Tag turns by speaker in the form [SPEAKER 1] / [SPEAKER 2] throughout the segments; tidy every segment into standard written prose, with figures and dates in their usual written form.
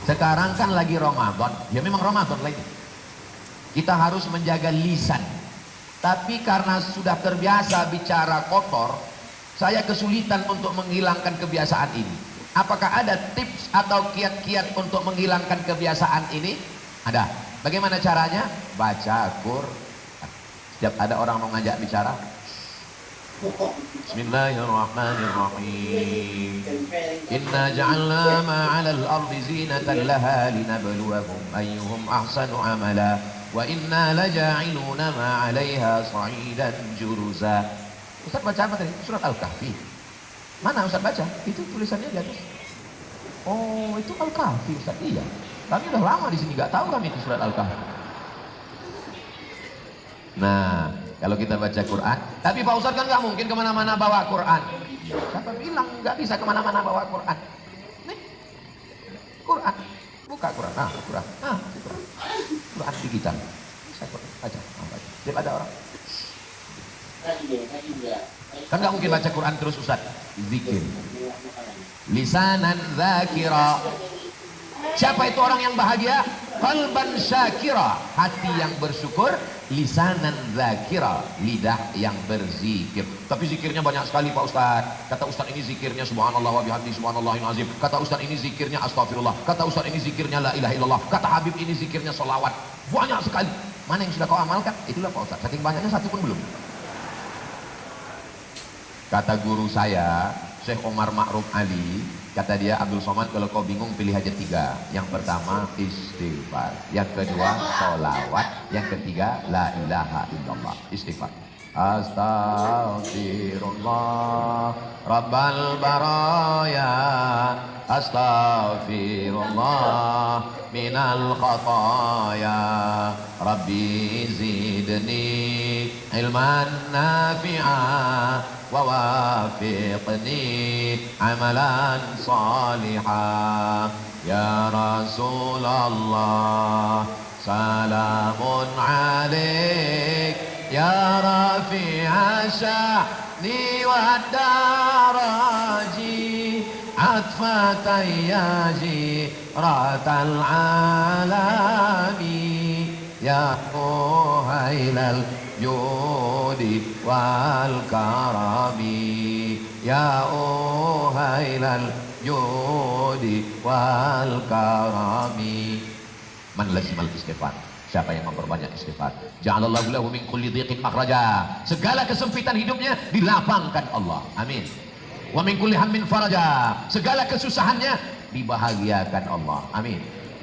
[SPEAKER 1] Sekarang kan lagi Ramadan, ya memang Ramadan lagi. Kita harus menjaga lisan. Tapi karena sudah terbiasa bicara kotor, saya kesulitan untuk menghilangkan kebiasaan ini. Apakah ada tips atau kiat-kiat untuk menghilangkan kebiasaan ini? Ada. Bagaimana caranya? Baca Quran. Setiap ada orang mau ngajak bicara, Bismillahirrahmanirrahim. Inna ja'alna ma'alal ardi zinatan laha linabluwahum ayyuhum ahsanu amala wa inna laja'iluna ma'alaiha sa'idan juruza. Ustaz baca apa tadi? Surat Al-Kahfi. Mana Ustaz baca? Itu tulisannya di atas. Oh, itu Al-Kahfi Ustaz. Iya. Kami udah lama di sini, nggak tahu kami itu surat Al-Kahfi. Nah, kalau kita baca Quran, tapi Pak Ustaz kan nggak mungkin kemana-mana bawa Quran. Siapa bilang nggak bisa kemana-mana bawa Quran? Nih, Quran, buka Quran, Quran, Quran di kita. Bisa Quran, baca. Tiap ada orang. Kan nggak mungkin baca Quran terus Ustaz. Zikir. Lisanan zakira. Siapa itu orang yang bahagia? Qalban syakira, hati yang bersyukur. Lisanan zakira, lidah yang berzikir. Tapi zikirnya banyak sekali Pak Ustaz. Kata Ustaz ini zikirnya subhanallah wa bihamdi subhanallahil azim. Kata Ustaz ini zikirnya astagfirullah. Kata Ustaz ini zikirnya la ilaha illallah. Kata Habib ini zikirnya sholawat. Banyak sekali. Mana yang sudah kau amalkan? Itulah Pak Ustaz. Saking banyaknya satu pun belum. Kata guru saya Syekh Omar Ma'ruf Ali, kata dia, Abdul Somad, kalau kau bingung pilih aja 3. Yang pertama istighfar, yang kedua sholawat, yang ketiga la ilaha illallah. Istighfar. Astaghfirullah Rabbal baraya, astaghfirullah minal khataya, Rabbi zidni ilman nafi'ah wa wafiqni amalan salihah. Ya Rasulullah salamun alaik ya rafi'a sya'ni wa daraji atfatan ya jiratal alami ya muhailal judi wal karami ya uhailal judi wal karami. Man lazimal istighfar, siapa yang memperbanyak istighfar, ja'alallahu lahu min kulli dhiqin makhraja, segala kesempitan hidupnya dilapangkan Allah. Amin. Wa min kulli hammin faraja, segala kesusahannya dibahagiakan Allah. Amin.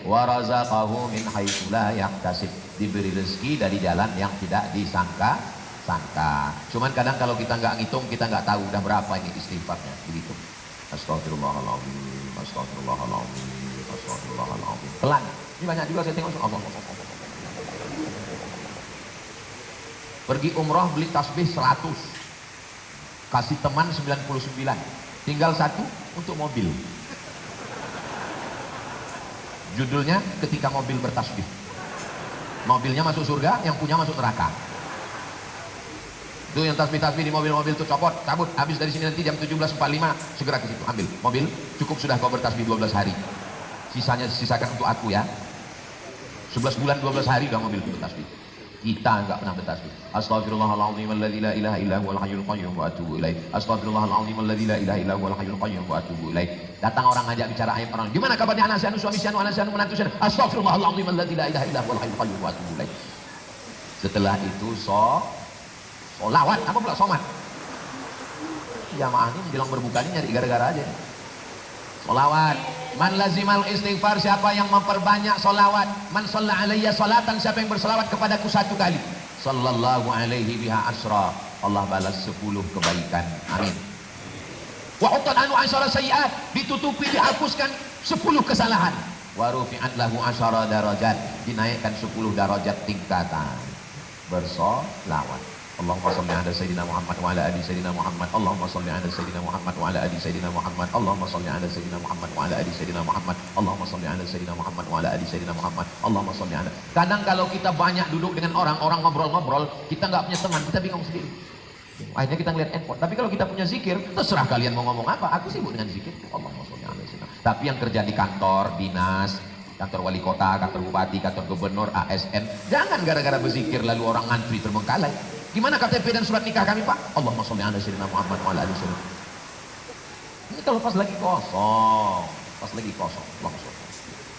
[SPEAKER 1] Wa razaqahu min haitsu la yahtasib, diberi rezeki dari jalan yang tidak disangka-sangka. Cuman kadang kalau kita nggak ngitung, kita nggak tahu udah berapa ini istighfarnya. Begitu. Astagfirullahaladzim, astagfirullahaladzim, astagfirullahaladzim. Pelan. Ini banyak juga saya tengok. Allah. Pergi umroh beli tasbih 100, kasih teman 99, tinggal 1 untuk mobil. Judulnya ketika mobil bertasbih. Mobilnya masuk surga, yang punya masuk neraka. Itu yang tasbih-tasbih di mobil-mobil itu copot, cabut, habis dari sini nanti jam 17.45 segera ke situ ambil mobil. Cukup sudah kau bertasbih 12 hari. Sisanya sisakan untuk aku ya. 11 bulan 12 hari udah mobil bertasbih. Kita enggak pernah bertasbih. Astaghfirullahaladzim alladzi la ilaha illa huwal hayyul qayyum wa atubu ilaih. Astaghfirullahaladzim alladzi la ilaha illa huwal hayyul qayyum wa atubu ilaih. Datang orang ngajak bicara ayat orang. Gimana kabarnya anak sianu, suami sianu, anak sianu, menantu sianu? Astaghfirullahaladzim alladzi la ilaha illa huwal hayyul qayyum wa atubu ilaih. Setelah itu sholawat, apa pula somat? Jamaah ini menjelang berbuka ini nyari gara-gara aja. Sholawat. Man lazimal istighfar, siapa yang memperbanyak sholawat. Man shalla alayya sholatan, siapa yang bersolawat kepadaku 1 kali. Sallallahu alaihi biha asra, Allah balas 10 kebaikan. Amin. Wa utan anu asyara sayiat, ditutupi, dihapuskan 10 kesalahan. Wa rufi'at lahu asyara darajat, dinaikkan 10 darajat tingkatan. Bersolawat. Allahumma salli ala sayyidina Muhammad wa ala ali sayyidina Muhammad. Allahumma salli ala sayyidina Muhammad wa ala ali sayyidina Muhammad. Allahumma salli ala sayyidina Muhammad wa ala ali sayyidina Muhammad. Allahumma salli ala sayyidina Muhammad wa ala ali sayyidina Muhammad. Allahumma salli ala. Kadang kalau kita banyak duduk dengan orang ngobrol-ngobrol, kita nggak punya teman, kita bingung sendiri. Akhirnya kita ngeliat handphone. Tapi kalau kita punya zikir, terserah kalian mau ngomong apa. Aku sibuk dengan zikir. Allahumma salli ala sayyidina. Tapi yang kerja di kantor, dinas, kantor wali kota, kantor bupati, kantor gubernur, ASN. Jangan gara-gara berzikir lalu orang ngantri terbengkalai. Gimana KTP dan surat nikah kami, Pak? Allahumma sholli ala sayyidina Muhammad wa ala alihi wasallam. Ini kalau pas lagi kosong, langsung.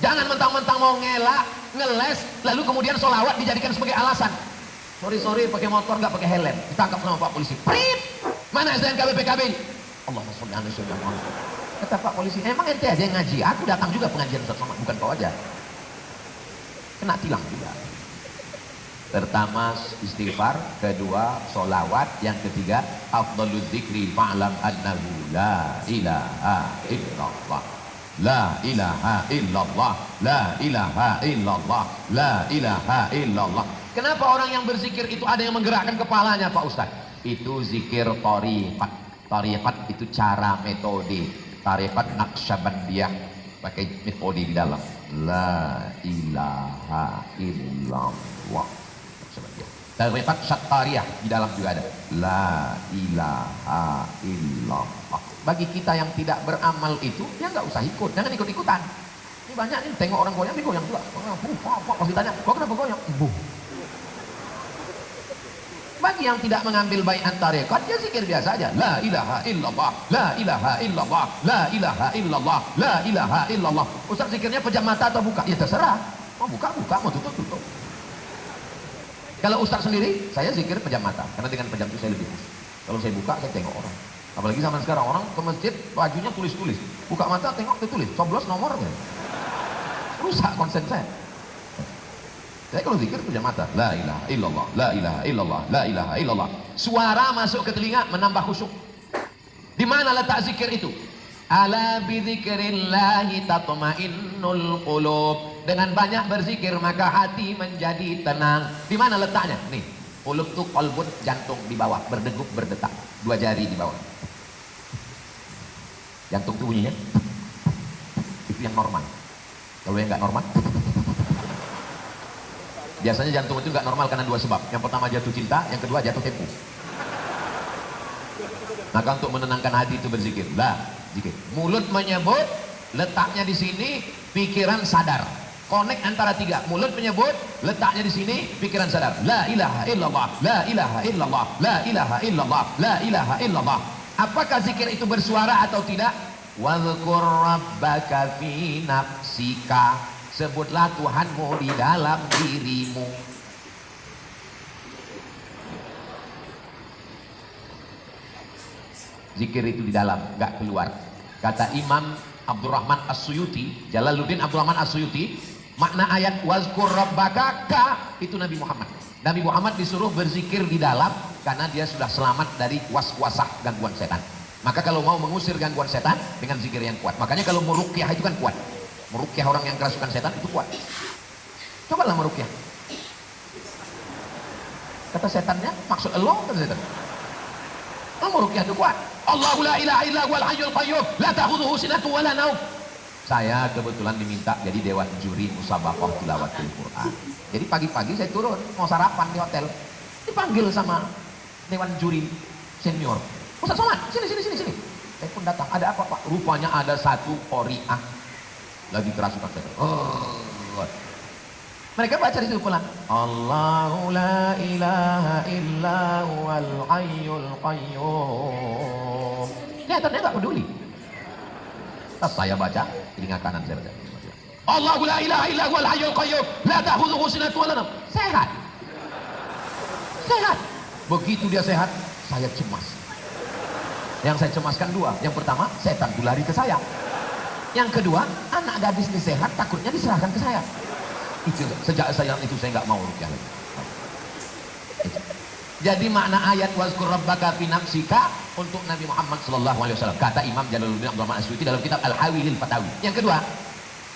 [SPEAKER 1] Jangan mentang-mentang mau ngelak, ngeles, lalu kemudian sholawat dijadikan sebagai alasan. Sorry pakai motor nggak pakai helm, ditangkap sama Pak polisi. Prit, mana STNK BPKB? Allahumma sholli ala sayyidina Muhammad. Kata Pak polisi, emang ente aja yang ngaji? Aku datang juga pengajian Ustaz Somad, bukan kau aja. Kena tilang juga. Pertama istighfar, kedua sholawat, yang ketiga afdhalul dzikri fa'lam annahu la ilaha illallah. La ilaha illallah, la ilaha illallah, la ilaha illallah. Kenapa orang yang berzikir itu ada yang menggerakkan kepalanya, Pak Ustaz? Itu zikir tariqat. Tariqat itu cara, metode. Tariqat Naqsyabandiyah, pakai metode di dalam. La ilaha illallah. Tariqat Syattariyah di dalam juga ada. La ilaha illallah. Bagi kita yang tidak beramal itu, ya nggak usah ikut, jangan ikut-ikutan. Ini banyak nih, tengok orang goyang, dia goyang juga. Pas ditanya, kok kenapa goyang? Bagi yang tidak mengambil baiat tarekat, dia zikir biasa aja. La ilaha illallah, la ilaha illallah, la ilaha illallah, la ilaha illallah. Ustaz zikirnya pejam mata atau buka? Ya terserah. Mau buka, mau tutup. Kalau Ustaz sendiri, saya zikir pejam mata, karena dengan pejam itu saya lebih khusyuk. Kalau saya buka, saya tengok orang. Apalagi zaman sekarang, orang ke masjid, bajunya tulis-tulis. Buka mata, tengok tertulis, coblos nomornya. Rusak konsen saya. Saya kalau zikir pejam mata. La ilaha illallah, la ilaha illallah, la ilaha illallah. Suara masuk ke telinga, menambah khusyuk. Di mana letak zikir itu? Ala bidzikrillahi tatma'innul qulub. Dengan banyak berzikir maka hati menjadi tenang. Di mana letaknya? Nih, qulub tuh qalbun, jantung di bawah, berdegup, berdetak. 2 jari di bawah. Jantung tuh bunyinya itu yang normal. Kalau yang nggak normal, biasanya jantung itu nggak normal karena 2 sebab. Yang pertama jatuh cinta, yang kedua jatuh tempo. Maka untuk menenangkan hati itu berzikir. Lah, zikir. Mulut menyebut, letaknya di sini, pikiran sadar. Connect antara 3. Mulut menyebut, letaknya di sini, pikiran sadar. La ilaha illallah, la ilaha illallah, la ilaha illallah, la ilaha illallah. Apakah zikir itu bersuara atau tidak? Wadhkur rabbaka fi nafsika. Sebutlah Tuhanmu di dalam dirimu. Zikir itu di dalam, nggak keluar. Kata Imam Abdurrahman As-Suyuti, Jalaluddin Abdurrahman As-Suyuti, makna ayat wazkur rabbaka ka, itu Nabi Muhammad. Nabi Muhammad disuruh berzikir di dalam karena dia sudah selamat dari was-wasah, gangguan setan. Maka kalau mau mengusir gangguan setan dengan zikir yang kuat. Makanya kalau meruqyah itu kan kuat. Meruqyah orang yang kerasukan setan itu kuat. Cobalah meruqyah. Kata setannya, maksud Allah kata setan. Meruqyah itu kuat. Allahu la ilaha illa huwal hayyul qayyum, la ta'khudhuhu sinatun wa la naum. Saya kebetulan diminta jadi dewan juri musabaqah tilawatul Quran. Jadi pagi-pagi saya turun mau sarapan di hotel. Dipanggil sama dewan juri senior. Ustaz Somad, sini. Saya pun datang. Ada apa, Pak? Rupanya ada satu qori'ah lagi kerasukan setan. Mereka baca di situ pulang. Allahu la ilaha illa huwal hayyul qayyum. Setannya enggak peduli. Pas saya baca, telinga kanan saya baca. Allahu la ilaha illa huwal hayyul qayyum, la ta'khudhuhu sinatun wa la naum. Sehat. Begitu dia sehat, saya cemas. Yang saya cemaskan 2. Yang pertama, setan itu lari ke saya. Yang kedua, anak gadis ini sehat, takutnya diserahkan ke saya. Itu sejak saya itu saya nggak mau ruqyah lagi. Jadi makna ayat wazkur rabbaka fi nafsika untuk Nabi Muhammad sallallahu alaihi wasallam. Kata Imam Jalaluddin Abdurrahman As-Suyuti dalam kitab Al-Hawi lil Fatawi. Yang kedua,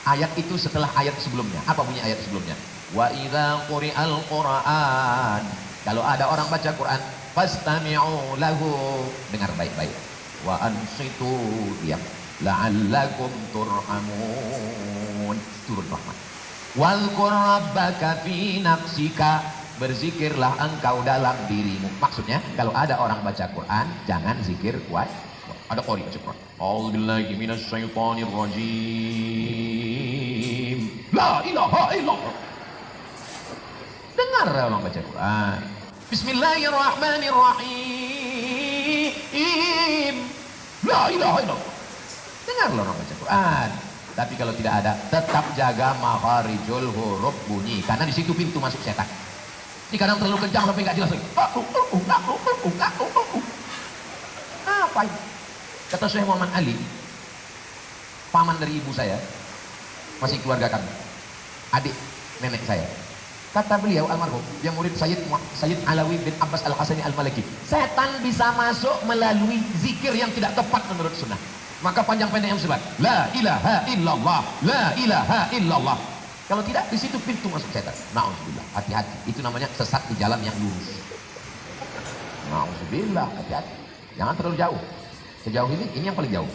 [SPEAKER 1] ayat itu setelah ayat sebelumnya. Apa bunyi ayat sebelumnya? Wa idza quri'al Qur'an. Kalau ada orang baca Quran, fastami'u lahu. Dengar baik-baik. Wa ansitu diam. La'allakum turhamun. Turun rahmat. Wadhkur rabbaka fi nafsika. Berzikirlah engkau dalam dirimu. Maksudnya kalau ada orang baca Quran, jangan zikir kuat. Ada qori baca Quran. A'udzubillahi minasyaitonir rajim. La ilaha illallah. Dengar orang baca Quran. Bismillahirrahmanirrahim. La ilaha illallah. Dengar orang baca Quran. Tapi kalau tidak ada, tetap jaga makharijul huruf bunyi, karena di situ pintu masuk setan. Ini kadang terlalu kencang sampai nggak jelas lagi. Apa ini? Kata Syekh Muhammad Ali, paman dari ibu saya, masih keluarga kami, adik nenek saya. Kata beliau almarhum, yang murid Sayyid Alawi bin Abbas Al-Hasani Al-Maliki, setan bisa masuk melalui zikir yang tidak tepat menurut sunnah. Maka panjang pendek yang sebat, la ilaha illallah, la ilaha illallah. Kalau tidak, di situ pintu masuk setan. Na'udzubillah, hati-hati. Itu namanya sesat di jalan yang lurus. Na'udzubillah, hati-hati. Jangan terlalu jauh. Sejauh ini yang paling jauh.